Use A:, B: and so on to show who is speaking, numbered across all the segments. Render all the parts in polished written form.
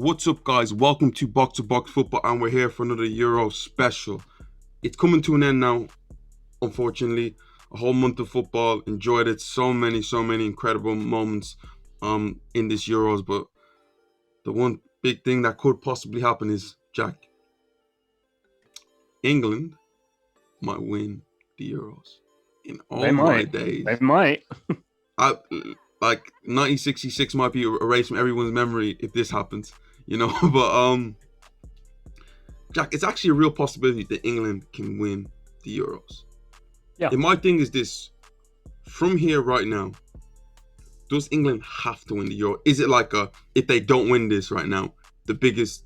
A: What's up, guys? Welcome to Box to Box Football, and we're here for another Euro special. It's coming to an end now, unfortunately. A whole month of football. Enjoyed it. So many incredible moments in this Euros. But the one big thing that could possibly happen is, Jack, England might win the Euros. In all my days.
B: They might.
A: Like 1966 might be erased from everyone's memory if this happens, But Jack, it's actually a real possibility that England can win the Euros.
B: Yeah.
A: And my thing is this: from here right now, does England have to win the Euro? Is it like if they don't win this right now, the biggest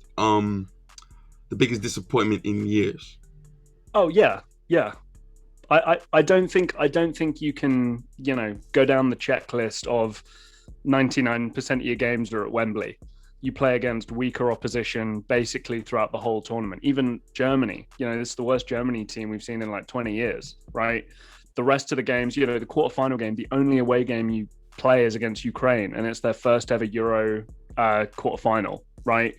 A: disappointment in years?
B: Oh yeah. I don't think you can, go down the checklist of 99% of your games are at Wembley. You play against weaker opposition basically throughout the whole tournament. Even Germany, this is the worst Germany team we've seen in like 20 years, right? The rest of the games, the quarterfinal game, the only away game you play is against Ukraine, and it's their first ever Euro quarterfinal, right?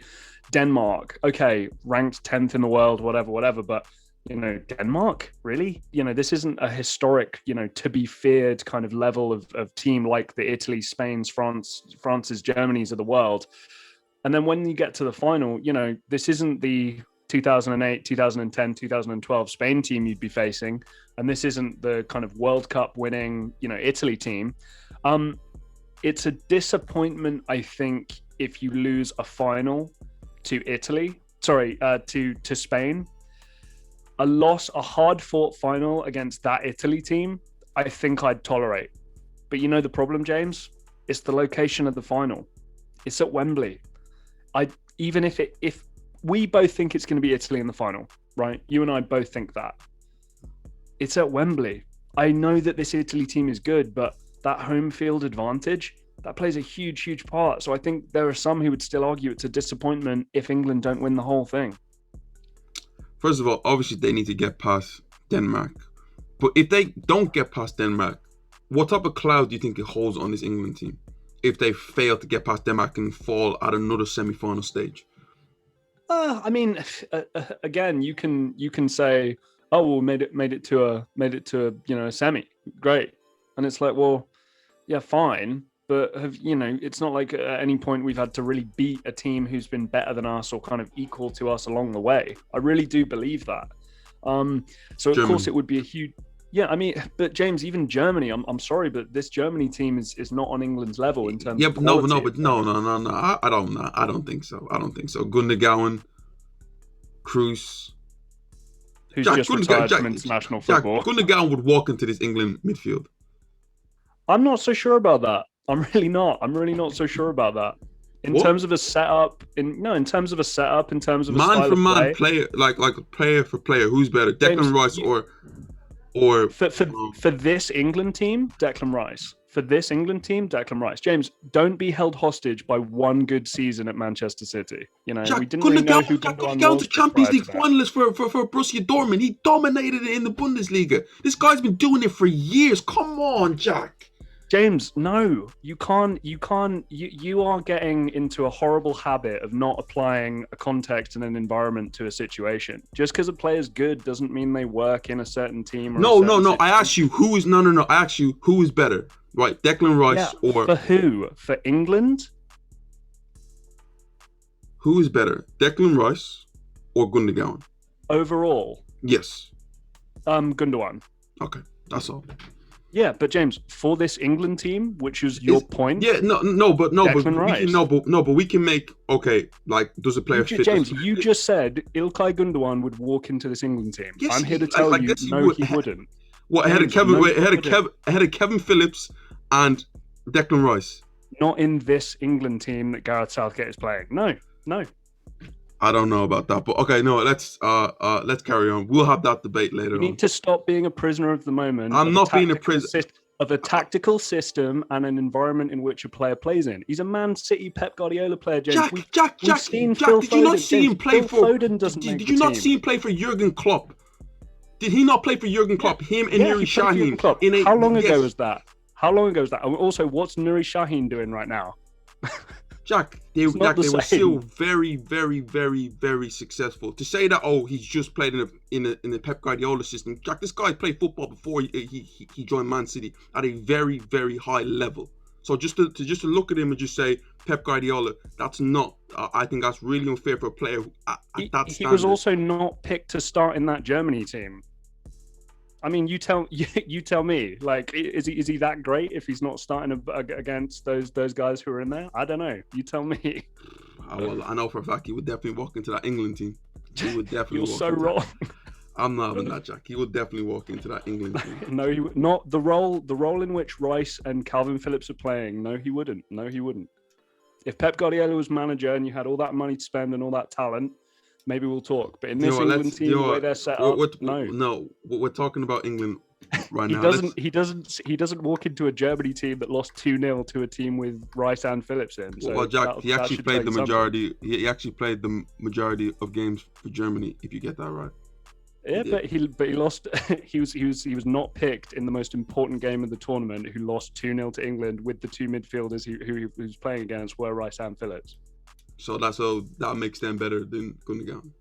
B: Denmark, okay, ranked 10th in the world, whatever, but Denmark, really? This isn't a historic, to be feared kind of level of team like the Italy, Spain's, France's, Germany's of the world. And then when you get to the final, this isn't the 2008, 2010, 2012 Spain team you'd be facing. And this isn't the kind of World Cup winning, Italy team. It's a disappointment, I think, if you lose a final to Spain. A hard-fought final against that Italy team, I think I'd tolerate. But the problem, James? It's the location of the final. It's at Wembley. Even if we both think it's going to be Italy in the final, right? You and I both think that. It's at Wembley. I know that this Italy team is good, but that home field advantage, that plays a huge part. So I think there are some who would still argue it's a disappointment if England don't win the whole thing.
A: First of all, obviously they need to get past Denmark. But if they don't get past Denmark, what type of cloud do you think it holds on this England team if they fail to get past Denmark and fall at another semi-final stage?
B: Again, you can say, oh, well, made it to a semi, great, and it's like, well, yeah, fine. But it's not like at any point we've had to really beat a team who's been better than us or kind of equal to us along the way. I really do believe that. So of course it would be a huge, but James, even Germany, I'm sorry, but this Germany team is not on England's level in terms of quality.
A: No. I don't think so. Gundogan, Kroos.
B: Who's just retired from international football.
A: Gundogan would walk into this England midfield.
B: I'm not so sure about that. I'm really not so sure about that. In terms of a setup, in terms of a style of
A: man, player like player for player, who's better, Declan Rice or
B: for this England team, Declan Rice. For this England team, Declan Rice. James, don't be held hostage by one good season at Manchester City.
A: Jack,
B: we didn't really know who
A: Gundogan was. Champions League finalist for Borussia Dortmund. He dominated it in the Bundesliga. This guy's been doing it for years. Come on, Jack.
B: James, no, you can't. You are getting into a horrible habit of not applying a context and an environment to a situation. Just because a player's good doesn't mean they work in a certain team.
A: No. I asked you who is I asked you who is better, right? Declan Rice or
B: for who? For England?
A: Who is better, Declan Rice or Gundogan?
B: Overall,
A: yes.
B: Gundogan.
A: Okay, that's all.
B: Yeah, but James, for this England team, which is your point.
A: Yeah, but we can make does a player fit?
B: James, you just said Ilkay Gundogan would walk into this England team.
A: Yes,
B: I'm here to tell you, he wouldn't.
A: What ahead of Kevin Phillips and Declan Rice?
B: Not in this England team that Gareth Southgate is playing. No.
A: I don't know about that, but okay, no, let's carry on. We'll have that debate later on.
B: You need to stop being a prisoner of the moment.
A: I'm not being a prisoner
B: of a tactical system and an environment in which a player plays in. He's a Man City Pep Guardiola player, James.
A: Jack, did you not see him play for? Did you not see him play for Jurgen Klopp? Did he not play for Jurgen Klopp? Him and Nuri Sahin.
B: How long ago was that? And also, what's Nuri Sahin doing right now?
A: Jack,
B: It's not the
A: they were still
B: same.
A: very, very, very, very successful. To say that, oh, he's just played in a Pep Guardiola system. Jack, this guy played football before he joined Man City at a very, very high level. So just to look at him and just say Pep Guardiola, that's not. I think that's really unfair for a player at that
B: He was
A: standard.
B: also not picked to start in that Germany team. I mean, you tell me. Like, is he that great if he's not starting against those guys who are in there? I don't know. You tell me.
A: Well, I know for a fact he would definitely walk into that England team. He would
B: You're
A: definitely walk
B: so
A: into that.
B: wrong.
A: I'm not having that, Jack. He would definitely walk into that England team.
B: No, he would not. The role in which Rice and Calvin Phillips are playing. No, he wouldn't. No, he wouldn't. If Pep Guardiola was manager and you had all that money to spend and all that talent, maybe we'll talk. But in
A: Do you
B: this
A: know what?
B: England team, the way they're set up, no.
A: No, we're talking about England right
B: He
A: now.
B: doesn't. He doesn't. He doesn't walk into a Germany team that lost 2-0 to a team with Rice and Phillips in. So
A: Well, Jack, he
B: that
A: actually
B: should
A: played
B: take
A: the
B: something.
A: majority. He actually played the majority of games for Germany. If you get that right.
B: Yeah,
A: He
B: but he lost. he was not picked in the most important game of the tournament. Who lost 2-0 to England with the two midfielders who he was playing against were Rice and Phillips.
A: So that makes them better than Gundogan.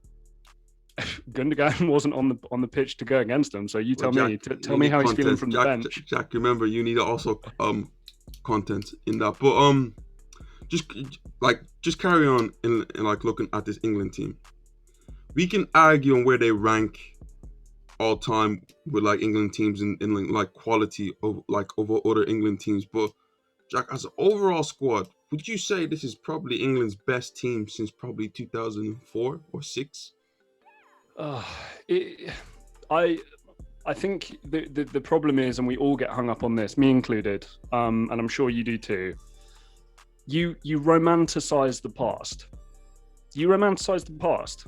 B: Gundogan wasn't on the pitch to go against them. So you tell
A: Well,
B: me.
A: Jack,
B: Tell
A: you
B: me
A: need
B: how he's feeling
A: content.
B: from the
A: Jack,
B: bench.
A: Jack, remember you need also content in that. But just just carry on in like looking at this England team. We can argue on where they rank all time with like England teams in like quality of like over other England teams. But Jack, as an overall squad, would you say this is probably England's best team since probably 2004 or six?
B: Uh, it, I I think the problem is, and we all get hung up on this, me included, and I'm sure you do too. You romanticize the past. You romanticize the past.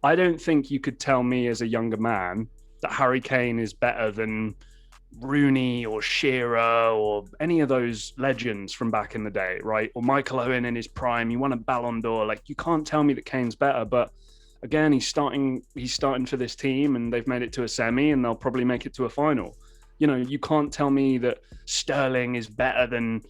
B: I don't think you could tell me as a younger man that Harry Kane is better than Rooney or Shearer or any of those legends from back in the day, right? Or Michael Owen in his prime. He won a Ballon d'Or. Like, you can't tell me that Kane's better, but again, he's starting for this team and they've made it to a semi and they'll probably make it to a final. You can't tell me that Sterling is better than,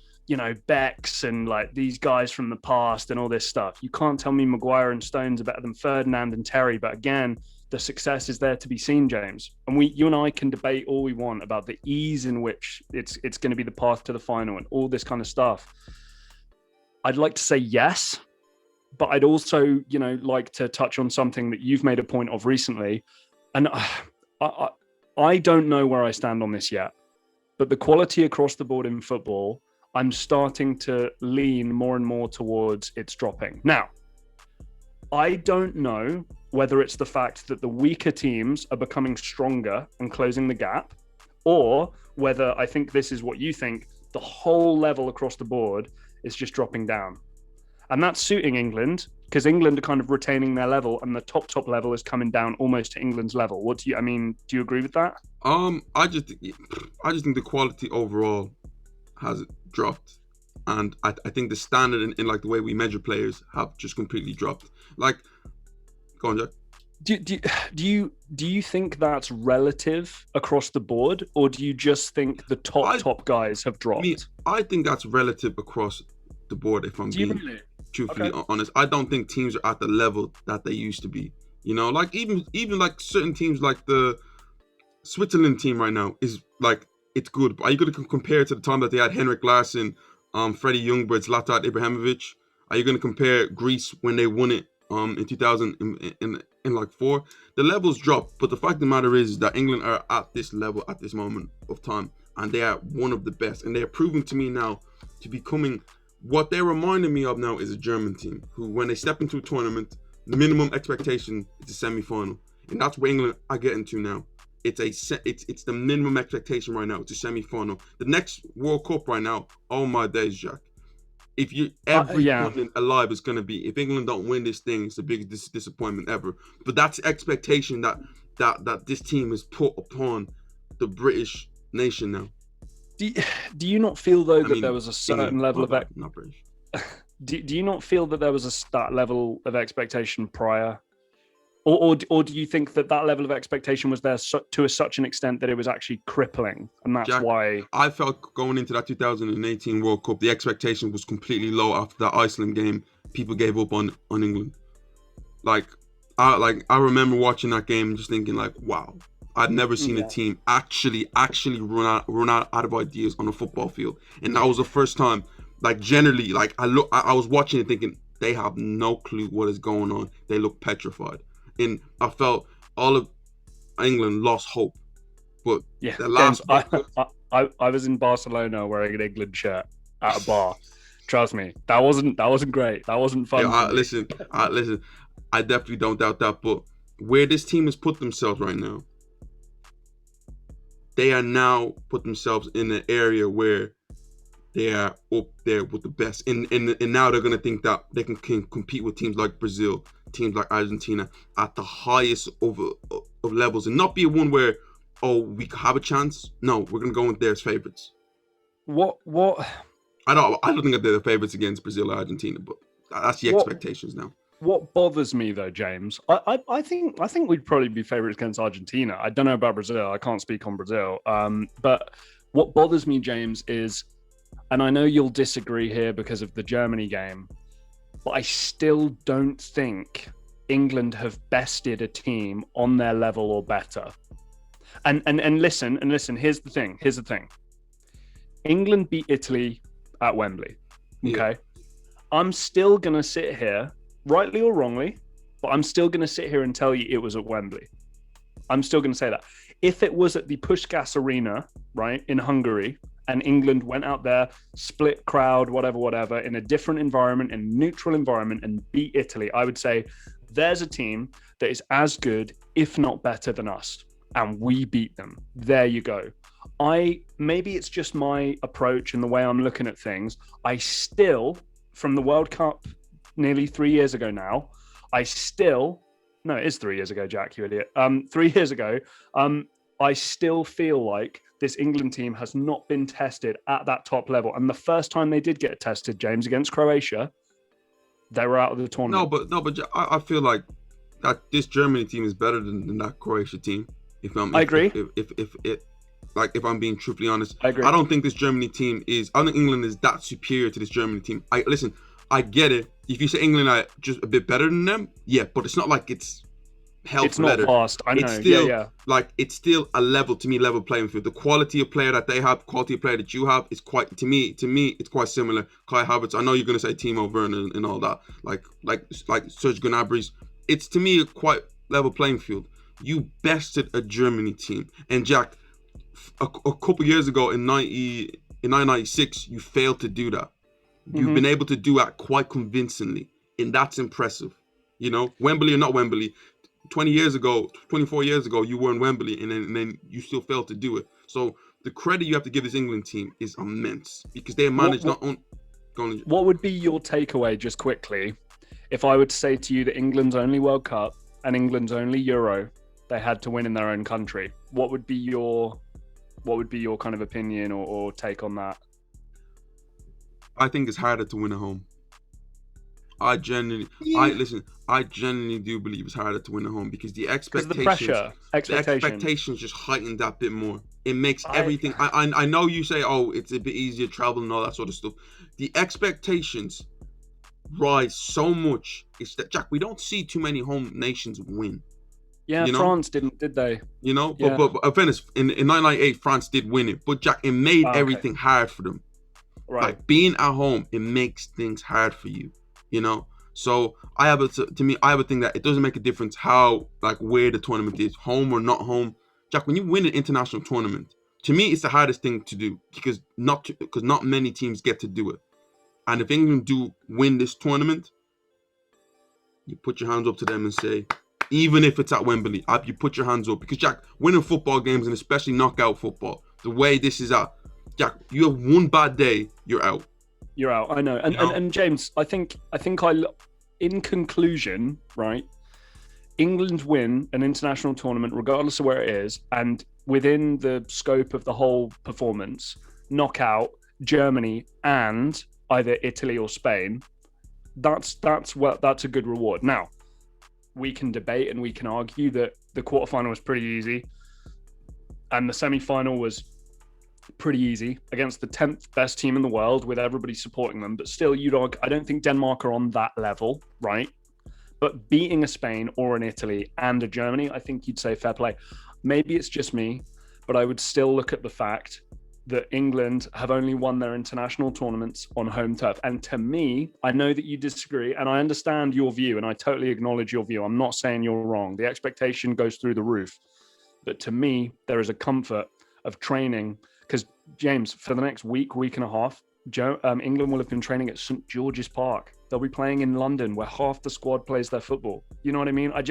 B: Bex and like these guys from the past and all this stuff. You can't tell me Maguire and Stones are better than Ferdinand and Terry, but again, the success is there to be seen, James. And you and I can debate all we want about the ease in which it's going to be the path to the final and all this kind of stuff. I'd like to say yes, but I'd also, like to touch on something that you've made a point of recently. And I don't know where I stand on this yet, but the quality across the board in football, I'm starting to lean more and more towards it's dropping. Now, I don't know whether it's the fact that the weaker teams are becoming stronger and closing the gap, or whether I think this is what you think, the whole level across the board is just dropping down. And that's suiting England because England are kind of retaining their level and the top level is coming down almost to England's level. Do you agree with that?
A: I just think the quality overall has dropped, and I think the standard in like the way we measure players have just completely dropped. Like, go on, Jack.
B: Do you think that's relative across the board, or do you just think the top guys have dropped?
A: I think that's relative across the board. If I'm being
B: really?
A: truthfully
B: Okay.
A: honest, I don't think teams are at the level that they used to be. Like even like certain teams like the Switzerland team right now is like, it's good. But are you going to compare it to the time that they had Henrik Larsson, Freddie Ljungberg, Zlatan Ibrahimovic? Are you going to compare Greece when they won it in 2000 in like four? The levels drop, but the fact of the matter is that England are at this level at this moment of time, and they are one of the best, and they are proven to me now to becoming what they're reminding me of now is a German team who, when they step into a tournament, the minimum expectation is a semi-final, and that's where England are getting to now. It's the minimum expectation right now. It's a semi-final. The next World Cup right now, oh my days, Jack. If you every continent alive is gonna be, if England don't win this thing, it's the biggest disappointment ever. But that's the expectation that this team has put upon the British nation now.
B: Do you not feel though that there was a certain
A: England,
B: level of
A: not British.
B: do you not feel that there was that level of expectation prior? Or do you think that level of expectation was there to such an extent that it was actually crippling, and that's
A: Jack,
B: why?
A: I felt going into that 2018 World Cup, the expectation was completely low after that Iceland game. People gave up on England. Like, I remember watching that game and just thinking like, wow, I've never seen a
B: Yeah.
A: team actually run out of ideas on a football field, and that was the first time. Like generally, like I was watching it thinking they have no clue what is going on. They look petrified, and I felt all of England lost hope. But
B: Yeah,
A: the
B: James,
A: last World Cup,
B: I was in Barcelona wearing an England shirt at a bar. Trust me, that wasn't great. That wasn't
A: yeah,
B: fun for me.
A: listen, I definitely don't doubt that. But where this team has put themselves right now, they are now put themselves in an area where they are up there with the best, and now they're gonna think that they can compete with teams like Brazil, teams like Argentina at the highest of levels, and not be one where we could have a chance. No, we're gonna go in there as favorites.
B: What
A: I don't think that they're the favorites against Brazil or Argentina, but that's the
B: what
A: expectations now.
B: what bothers me though, James? I think we'd probably be favorites against Argentina. I don't know about Brazil. I can't speak on Brazil. But what bothers me, James, is, and I know you'll disagree here because of the Germany game, but I still don't think England have bested a team on their level or better. And listen, here's the thing. England beat Italy at Wembley. Okay.
A: Yeah.
B: I'm still gonna sit here, rightly or wrongly, but I'm still gonna sit here and tell you it was at Wembley. I'm still gonna say that. If it was at the Puskás Arena, right, in Hungary, and England went out there, split crowd, whatever, in a different environment, in a neutral environment, and beat Italy, I would say there's a team that is as good, if not better than us, and we beat them. There you go. Maybe it's just my approach and the way I'm looking at things. I still, from the World Cup nearly 3 years ago now, no, it is 3 years ago, Jack, you idiot. 3 years ago, I still feel like this England team has not been tested at that top level. And the first time they did get tested, James, against Croatia, they were out of the tournament.
A: But I feel like that this Germany team is better than that Croatia team.
B: I agree.
A: If I'm being truthfully honest,
B: I agree.
A: I don't think this Germany team is. I don't think England is that superior to this Germany team. I get it. If you say England are just a bit better than them, yeah, but it's not like it's hell
B: It's
A: for
B: not
A: leather.
B: fast. I know.
A: It's still
B: Yeah.
A: it's still a level playing field. The quality of player that they have, quality of player that you have, is quite to me it's quite similar. Kai Havertz. I know you're gonna say Timo Werner and all that, like Serge Gnabry's. It's to me a quite level playing field. You bested a Germany team, and Jack, a couple years ago in 1996, you failed to do that. You've been able to do that quite convincingly, and that's impressive. Wembley or not Wembley, 20 years ago, 24 years ago, you were in Wembley, and then you still failed to do it. So the credit you have to give this England team is immense, because they managed not only.
B: What would be your takeaway, just quickly, if I would say to you that England's only World Cup and England's only Euro they had to win in their own country? What would be your kind of opinion or take on that?
A: I think it's harder to win at home. I genuinely do believe it's harder to win at home, because the expectations just heighten that bit more. It makes everything. I know you say, it's a bit easier traveling and all that sort of stuff. The expectations rise so much. It's that, Jack, we don't see too many home nations win.
B: Yeah, France didn't, did they?
A: But fairness, in 1998, France did win it. But Jack, it made everything hard for them.
B: Right.
A: Like, being at home, it makes things hard for you. So I have a thing that it doesn't make a difference where the tournament is, home or not home. Jack, when you win an international tournament, to me it's the hardest thing to do, because not many teams get to do it. And if England do win this tournament, you put your hands up to them and say, even if it's at Wembley, you put your hands up, because Jack, winning football games, and especially knockout football, the way this is at, Jack, you have one bad day, you're out.
B: You're out. I know. And James, I think in conclusion, right, England win an international tournament regardless of where it is, and within the scope of the whole performance, knock out Germany and either Italy or Spain. That's a good reward. Now, we can debate and we can argue that the quarterfinal was pretty easy and the semi-final was pretty easy against the 10th best team in the world with everybody supporting them. But still, I don't think Denmark are on that level, right? But beating a Spain or an Italy and a Germany, I think you'd say fair play. Maybe it's just me, but I would still look at the fact that England have only won their international tournaments on home turf. And to me, I know that you disagree, and I understand your view, and I totally acknowledge your view. I'm not saying you're wrong. The expectation goes through the roof. But to me, there is a comfort of training, because, James, for the next week and a half, England will have been training at St. George's Park. They'll be playing in London, where half the squad plays their football. You know what I mean? I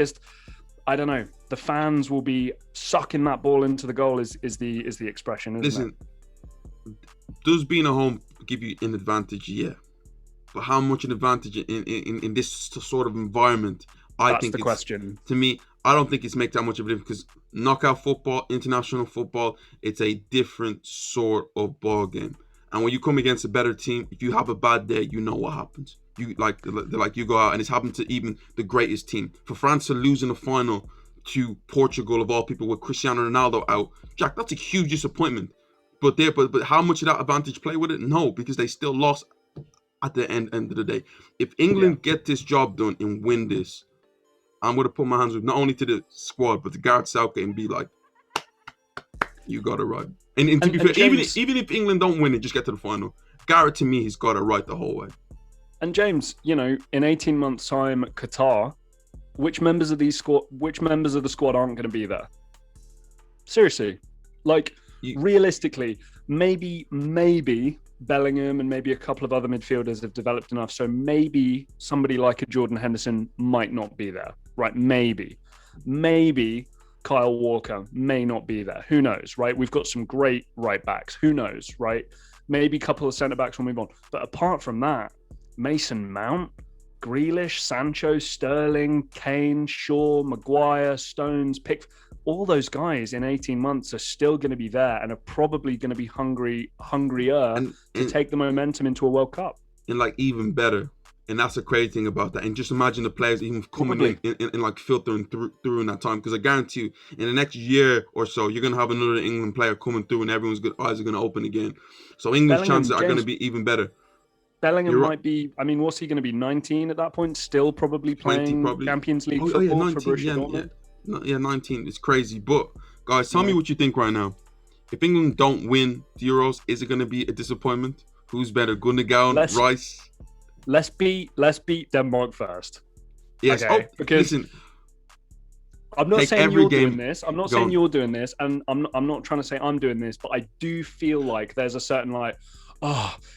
B: don't know. The fans will be sucking that ball into the goal is the expression, isn't it?
A: Does being at home give you an advantage? Yeah. But how much an advantage in this sort of environment?
B: That's the question.
A: To me, I don't think it's make that much of a difference, because knockout football, international football, it's a different sort of ball game. And when you come against a better team, if you have a bad day, you know what happens. You you go out, and it's happened to even the greatest team. For France to lose in the final to Portugal, of all people, with Cristiano Ronaldo out, Jack, that's a huge disappointment. But how much of that advantage play with it? No, because they still lost at the end of the day. If England get this job done and win this, I'm going to put my hands with not only to the squad, but to Gareth Southgate and be like, you got it right. And to be fair, James, even if England don't win it, just get to the final, Gareth, to me, he's got it right the whole way.
B: And James, in 18 months' time at Qatar, which members of the squad aren't going to be there? Seriously, realistically, maybe Bellingham and maybe a couple of other midfielders have developed enough, so maybe somebody like a Jordan Henderson might not be there, right? Maybe Kyle Walker may not be there. Who knows, right? We've got some great right backs. Who knows, right? Maybe a couple of centre backs will move on. But apart from that, Mason Mount, Grealish, Sancho, Sterling, Kane, Shaw, Maguire, Stones, all those guys in 18 months are still going to be there and are probably going to be hungrier to take the momentum into a World Cup.
A: And even better. And that's the crazy thing about that. And just imagine the players even coming in filtering through in that time. Because I guarantee you, in the next year or so, you're going to have another England player coming through and everyone's eyes are going to open again. So England's chances are going to be even better.
B: Bellingham might be, what's he going to be, 19 at that point? Still probably playing Champions League football 19, for Borussia Dortmund?
A: Yeah, 19. It's crazy. But, guys, tell me what you think right now. If England don't win the Euros, is it going to be a disappointment? Who's better, Gundogan, Rice?
B: Let's beat Denmark first.
A: Yes,
B: okay? Because listen, I'm not saying you're doing this. I'm not saying you're doing this, and I'm not trying to say I'm doing this, but I do feel like there's a certain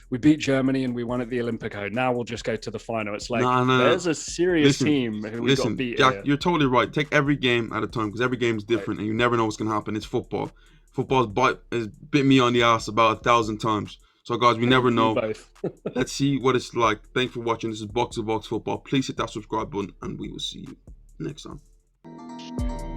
B: we beat Germany and we won at the Olympico. Now we'll just go to the final. It's there's a serious team who we got to beat.
A: Jack, you're totally right. Take every game at a time, because every game is different, and you never know what's going to happen. It's football. Football has bit me on the ass about 1,000 times. So, guys, we never know. Let's see what it's like. Thanks for watching. This is Box to Box Football. Please hit that subscribe button, and we will see you next time.